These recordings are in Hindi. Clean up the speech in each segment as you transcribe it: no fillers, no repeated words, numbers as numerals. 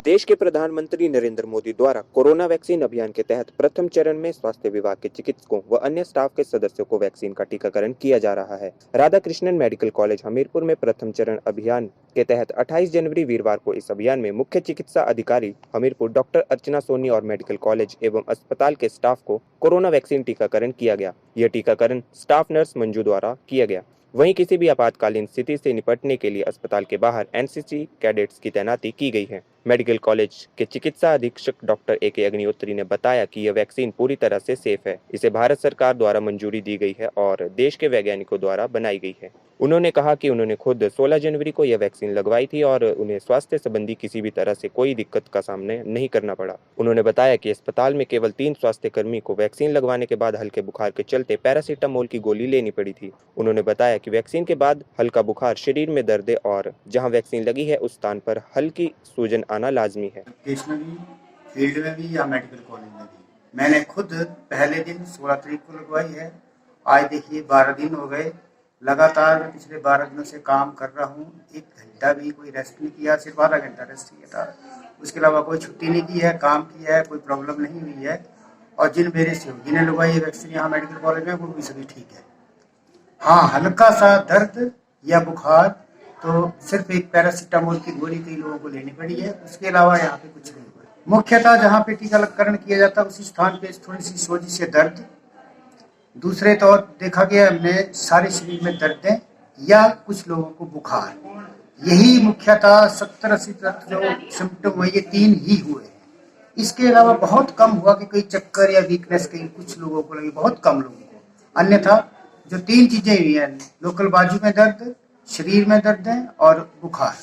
देश के प्रधानमंत्री नरेंद्र मोदी द्वारा कोरोना वैक्सीन अभियान के तहत प्रथम चरण में स्वास्थ्य विभाग के चिकित्सकों व अन्य स्टाफ के सदस्यों को वैक्सीन का टीकाकरण किया जा रहा है। राधाकृष्णन मेडिकल कॉलेज हमीरपुर में प्रथम चरण अभियान के तहत 28 जनवरी वीरवार को इस अभियान में मुख्य चिकित्सा अधिकारी हमीरपुर डॉक्टर अर्चना सोनी और मेडिकल कॉलेज एवं अस्पताल के स्टाफ को कोरोना वैक्सीन टीकाकरण किया गया। यह टीकाकरण स्टाफ नर्स मंजू द्वारा किया गया। वहीं किसी भी आपातकालीन स्थिति से निपटने के लिए अस्पताल के बाहर एनसीसी कैडेट्स की तैनाती की गई है। मेडिकल कॉलेज के चिकित्सा अधीक्षक डॉक्टर ए.के. अग्निहोत्री ने बताया कि यह वैक्सीन पूरी तरह से सेफ है। इसे भारत सरकार द्वारा मंजूरी दी गई है और देश के वैज्ञानिकों द्वारा बनाई गई है। उन्होंने कहा कि उन्होंने खुद 16 जनवरी को यह वैक्सीन लगवाई थी और उन्हें स्वास्थ्य संबंधी किसी भी तरह से कोई दिक्कत का सामना नहीं करना पड़ा। उन्होंने बताया कि अस्पताल में केवल 3 स्वास्थ्यकर्मी को वैक्सीन लगवाने के बाद हल्के बुखार के चलते पैरासीटामोल की गोली लेनी पड़ी थी। उन्होंने बताया कि वैक्सीन के बाद हल्का बुखार, शरीर में दर्द और जहां वैक्सीन लगी है उस स्थान पर हल्की सूजन आना लाजमी है। फील्ड में भी या मेडिकल कॉलेज में भी मैंने खुद पहले दिन 16 तारीख को लगवाई है। आज देखिए 12 दिन हो गए। लगातार मैं पिछले 12 दिनों से काम कर रहा हूँ। 1 घंटा भी कोई रेस्ट नहीं किया, सिर्फ आधा घंटा रेस्ट किया था। उसके अलावा कोई छुट्टी नहीं की है, काम किया है, कोई प्रॉब्लम नहीं हुई है। और जिन मेरे सहयोगी ने लगवाई है वैक्सीन यहाँ मेडिकल कॉलेज में, वो भी सभी ठीक है। हाँ, हल्का सा दर्द या बुखार तो सिर्फ एक पैरासीटामोल की गोली कई लोगों को लेनी पड़ी है। उसके अलावा यहाँ पे कुछ नहीं हुआ। मुख्यतः जहाँ पे टीकाकरण किया जाता है उसी स्थान पे थोड़ी सी सोजिश से दर्द, दूसरे तौर देखा गया हमने सारे शरीर में दर्द है या कुछ लोगों को बुखार, यही मुख्यतः 70-80% जो सिम्टम हुए ये 3 ही हुए हैं। इसके अलावा बहुत कम हुआ कि कोई चक्कर या वीकनेस कहीं कुछ लोगों को लगी, बहुत कम लोगों को। अन्यथा जो 3 चीजें हुई हैं, लोकल बाजू में दर्द, शरीर में दर्द है और बुखार।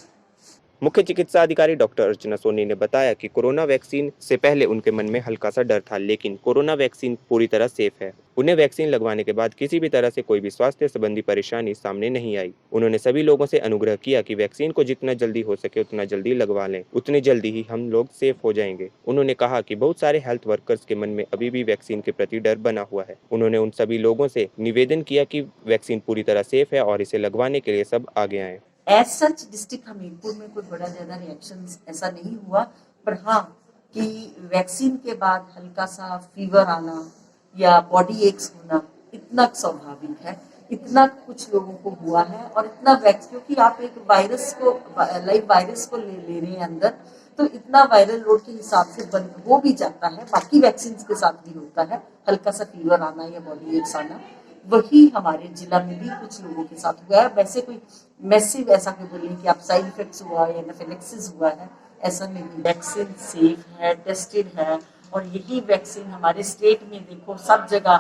मुख्य चिकित्सा अधिकारी डॉक्टर अर्चना सोनी ने बताया कि कोरोना वैक्सीन से पहले उनके मन में हल्का सा डर था, लेकिन कोरोना वैक्सीन पूरी तरह सेफ है। उन्हें वैक्सीन लगवाने के बाद किसी भी तरह से कोई भी स्वास्थ्य संबंधी परेशानी सामने नहीं आई। उन्होंने सभी लोगों से अनुग्रह किया कि वैक्सीन को जितना जल्दी हो सके उतना जल्दी लगवा लें, उतनी जल्दी ही हम लोग सेफ हो जाएंगे। उन्होंने कहा कि बहुत सारे हेल्थ वर्कर्स के मन में अभी भी वैक्सीन के प्रति डर बना हुआ है। उन्होंने उन सभी लोगों से निवेदन किया कि वैक्सीन पूरी तरह सेफ है और इसे लगवाने के लिए सब आगे आए। एज सच डिस्ट्रिक्ट हमीरपुर में कोई बड़ा ज्यादा रिएक्शन ऐसा नहीं हुआ, पर हाँ कि वैक्सीन के बाद हल्का सा फीवर आना या बॉडी एक्स होना इतना स्वाभाविक है, इतना कुछ लोगों को हुआ है। और इतना वैक्स क्योंकि आप एक वायरस को लाइव वायरस को ले रहे हैं अंदर, तो इतना वायरल लोड के हिसाब से बंद हो भी जाता है। बाकी वैक्सीन के साथ भी होता है हल्का सा फीवर आना या बॉडी एक्स आना, वही हमारे जिला में भी कुछ लोगों के साथ हुआ है। वैसे कोई मैसिव ऐसा कोई बोलिए कि आप साइड इफेक्ट्स हुआ है या एनाफिलेक्सिस हुआ है, ऐसा नहीं। वैक्सीन सेफ है, टेस्टेड है और यही वैक्सीन हमारे स्टेट में देखो सब जगह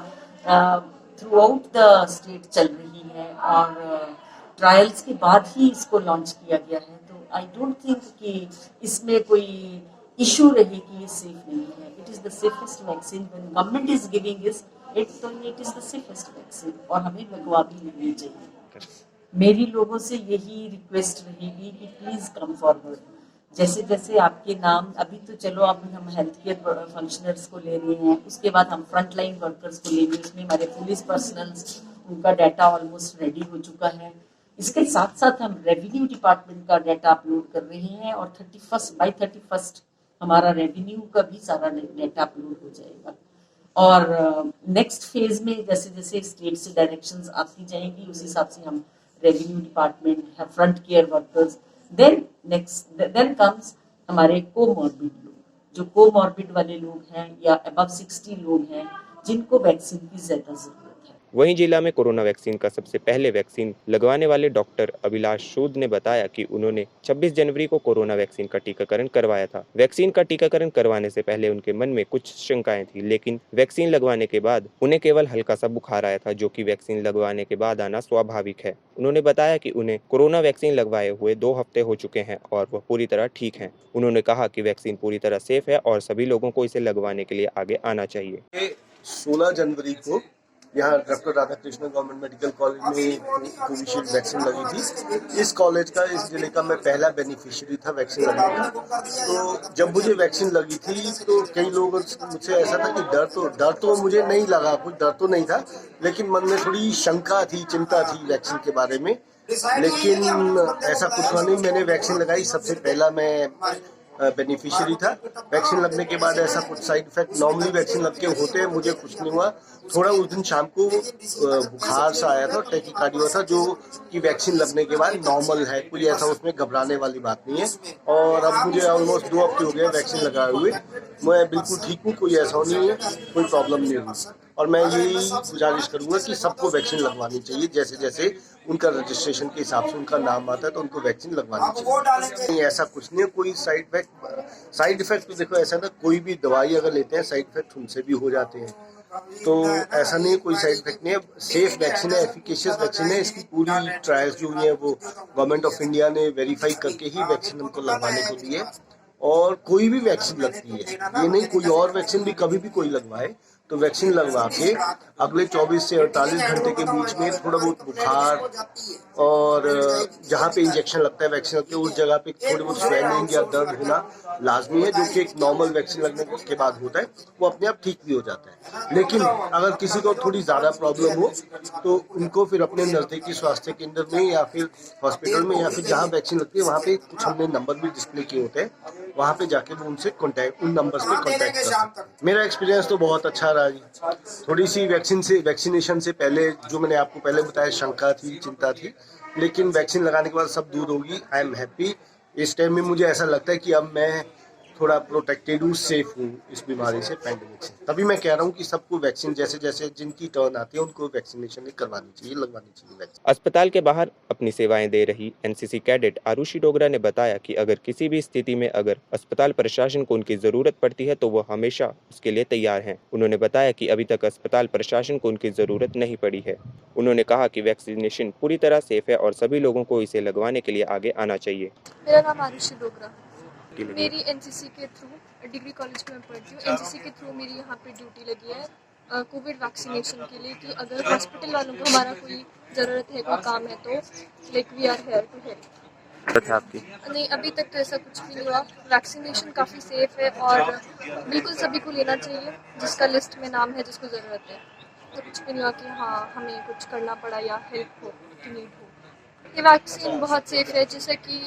थ्रू आउट द स्टेट चल रही है और ट्रायल्स के बाद ही इसको लॉन्च किया गया है। तो आई डोंट थिंक कि इसमें कोई इशू रहे कि ये सेफ नहीं है। It is the safest vaccine when government is giving it is the safest vaccine और हमें लगवा भी लेनी चाहिए। मेरी लोगों से यही रिक्वेस्ट रहेगी कि प्लीज कम फॉरवर्ड। जैसे जैसे आपके नाम, अभी तो चलो अब हम हेल्थ केयर फंक्शनर्स को ले रहे हैं, उसके बाद हम फ्रंट लाइन वर्कर्स को लेंगे, उसमें हमारे पुलिस पर्सनल्स उनका डाटा ऑलमोस्ट रेडी हो चुका है। इसके साथ साथ हम रेवेन्यू डिपार्टमेंट का डाटा अपलोड कर रहे हैं और 31 हमारा रेवेन्यू का भी सारा डाटा अपलोड हो जाएगा। और नेक्स्ट फेज में जैसे जैसे स्टेट से डायरेक्शंस आती जाएंगी उस हिसाब से हम revenue department, front care workers, then comes हमारे कोमॉर्बिड लोग, जो कोमॉर्बिड वाले लोग हैं या अबव 60 लोग हैं जिनको वैक्सीन की ज्यादा जरूरत है। वहीं जिला में कोरोना वैक्सीन का सबसे पहले वैक्सीन लगवाने वाले डॉक्टर अभिलाष सूद ने बताया कि उन्होंने 26 जनवरी को कोरोना वैक्सीन का टीकाकरण करवाया था। वैक्सीन का टीकाकरण करवाने से पहले उनके मन में कुछ शंकाएं थी, लेकिन वैक्सीन लगवाने के बाद उन्हें केवल हल्का सा बुखार आया था, जो कि वैक्सीन लगवाने के बाद आना स्वाभाविक है। उन्होंने बताया कि उन्हें कोरोना वैक्सीन लगवाए हुए 2 हफ्ते हो चुके हैं और वह पूरी तरह ठीक हैं। उन्होंने कहा कि वैक्सीन पूरी तरह सेफ है और सभी लोगों को इसे लगवाने के लिए आगे आना चाहिए। 16 जनवरी को यहाँ doctor Radhakrishnan government medical college में कोविशील्ड वैक्सीन लगी थी। इस कॉलेज का, इस जिले का मैं पहला बेनिफिशियरी था वैक्सीन लगने का। तो जब मुझे वैक्सीन लगी थी तो कई लोगों मुझसे ऐसा था कि डर तो मुझे नहीं लगा, कुछ डर तो नहीं था, लेकिन मन में थोड़ी शंका थी, चिंता थी वैक्सीन के बारे में। लेकिन ऐसा कुछ हुआ नहीं। मैंने वैक्सीन लगाई, सबसे पहला मैं बेनिफिशियरी था। वैक्सीन लगने के बाद ऐसा कुछ साइड इफेक्ट नॉर्मली वैक्सीन लग के होते हैं, मुझे कुछ नहीं हुआ। थोड़ा उस दिन शाम को बुखार सा आया था, टैकीकार्डिया हुआ था, जो कि वैक्सीन लगने के बाद नॉर्मल है, कोई ऐसा उसमें घबराने वाली बात नहीं है। और अब मुझे ऑलमोस्ट 2 हफ्ते हो गए वैक्सीन लगाए हुए, मैं बिल्कुल ठीक हूँ, कोई ऐसा नहीं है, कोई प्रॉब्लम नहीं हुई। और मैं यही गुजारिश करूंगा कि सबको वैक्सीन लगवानी चाहिए, जैसे जैसे उनका रजिस्ट्रेशन के हिसाब से उनका नाम आता है तो उनको वैक्सीन लगवानी चाहिए। नहीं, ऐसा कुछ नहीं है, कोई साइड इफेक्ट तो देखो ऐसा ना, कोई भी दवाई अगर लेते हैं साइड इफेक्ट उनसे भी हो जाते हैं, तो ऐसा नहीं है, कोई साइड इफेक्ट नहीं है। सेफ वैक्सीन है, एफिकेशियस वैक्सीन है। इसकी पूरी ट्रायल्स जो हुई है वो गवर्नमेंट ऑफ इंडिया ने वेरीफाई करके ही वैक्सीन हमको लगवाने को दी है। और कोई भी वैक्सीन लगती है, ये नहीं कोई और वैक्सीन भी कभी भी कोई लगवाए, तो वैक्सीन लगवा के अगले 24 से 48 घंटे के बीच में थोड़ा बहुत बुखार और जहाँ पे इंजेक्शन लगता है वैक्सीन लगती है उस जगह पे थोड़ी बहुत स्वेलिंग या दर्द होना लाजमी है, जो कि एक नॉर्मल वैक्सीन लगने के बाद होता है, वो अपने आप ठीक भी हो जाता है। लेकिन अगर किसी को थोड़ी ज़्यादा प्रॉब्लम हो तो उनको फिर अपने नज़दीकी स्वास्थ्य केंद्र में या फिर हॉस्पिटल में या फिर जहाँ वैक्सीन लगती है वहाँ पे कुछ हमने नंबर भी डिस्प्ले किए होते हैं, वहाँ पे जाके वो उनसे कॉन्टैक्ट, उन नंबर्स पे कॉन्टैक्ट कर सकते हैं। मेरा एक्सपीरियंस तो बहुत अच्छा रहा जी। थोड़ी सी वैक्सीनेशन से पहले जो मैंने आपको पहले बताया शंका थी, चिंता थी, लेकिन वैक्सीन लगाने के बाद सब दूर होगी। I am happy. इस टाइम में मुझे ऐसा लगता है कि अब मैं थोड़ा प्रोटेक्टेड हूँ, सेफ हूँ इस बीमारी से, पैंडेमिक से। तभी मैं कह रहा हूँ कि सबको वैक्सीन जैसे जैसे जिनकी टर्न आती है उनको वैक्सीनेशन करवानी चाहिए, लगवानी चाहिए वैक्सीन। अस्पताल के बाहर अपनी सेवाएं दे रही एनसीसी कैडेट आरुषि डोगरा ने बताया कि अगर किसी भी स्थिति में अगर अस्पताल प्रशासन को उनकी जरूरत पड़ती है तो वो हमेशा उसके लिए तैयार हैं। उन्होंने बताया कि अभी तक अस्पताल प्रशासन को उनकी जरूरत नहीं पड़ी है। उन्होंने कहा कि वैक्सीनेशन पूरी तरह सेफ है और सभी लोगों को इसे लगवाने के लिए आगे आना चाहिए। मेरा नाम आरुषि डोगरा है। मेरी एनसीसी के थ्रू डिग्री कॉलेज में पढ़ती हूँ। एनसीसी के थ्रू मेरी यहाँ पे ड्यूटी लगी है कोविड वैक्सीनेशन के लिए, कि अगर हॉस्पिटल वालों को हमारा कोई ज़रूरत है, कोई काम है, तो like we are here to help. आपकी नहीं, अभी तक तो ऐसा कुछ भी नहीं हुआ। वैक्सीनेशन काफ़ी सेफ है और बिल्कुल सभी को लेना चाहिए जिसका लिस्ट में नाम है, जिसको ज़रूरत है। तो कुछ भी नहीं हुआ कि हाँ हमें कुछ करना पड़ा या हेल्प हो कि नीड हो। ये वैक्सीन बहुत सेफ है, जैसे कि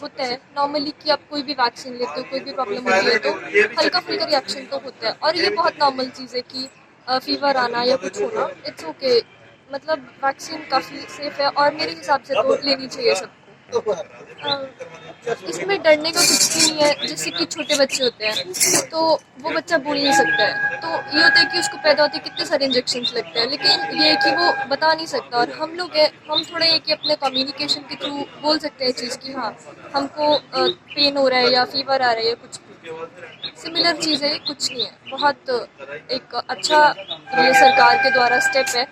होता है नॉर्मली कि आप कोई भी वैक्सीन लेते हो, कोई भी प्रॉब्लम होती है तो हल्का फुल्का रिएक्शन तो होता है, और ये बहुत नॉर्मल चीज़ है कि फीवर आना या कुछ होना, इट्स ओके। मतलब वैक्सीन काफ़ी सेफ है और मेरे हिसाब से तो लेनी चाहिए सबको। इसमें डरने का कुछ भी नहीं है। जैसे कि छोटे बच्चे होते हैं तो वो बच्चा बोल नहीं सकता है, तो ये होता है कि उसको पैदा होते कितने सारे इंजेक्शंस लगते हैं, लेकिन ये है कि वो बता नहीं सकता। और हम लोग हैं, हम थोड़ा ये कि अपने कम्युनिकेशन के थ्रू बोल सकते हैं चीज़ कि हाँ हमको पेन हो रहा है या फीवर आ रहा है या कुछ भी सिमिलर चीज़ है, कुछ नहीं है। बहुत एक अच्छा ये सरकार के द्वारा स्टेप है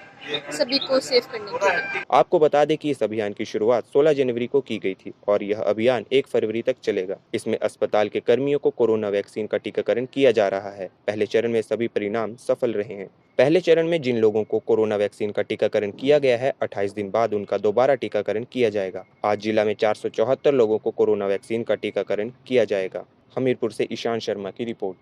सभी को सेव करने के लिए। आपको बता दें कि इस अभियान की शुरुआत 16 जनवरी को की गई थी और यह अभियान 1 फरवरी तक चलेगा। इसमें अस्पताल के कर्मियों को कोरोना वैक्सीन का टीकाकरण किया जा रहा है। पहले चरण में सभी परिणाम सफल रहे हैं। पहले चरण में जिन लोगों को कोरोना वैक्सीन का टीकाकरण किया गया है, 28 दिन बाद उनका दोबारा टीकाकरण किया जाएगा। आज जिला में 474 लोगों को कोरोना वैक्सीन का टीकाकरण किया जाएगा। हमीरपुर से ईशान शर्मा की रिपोर्ट।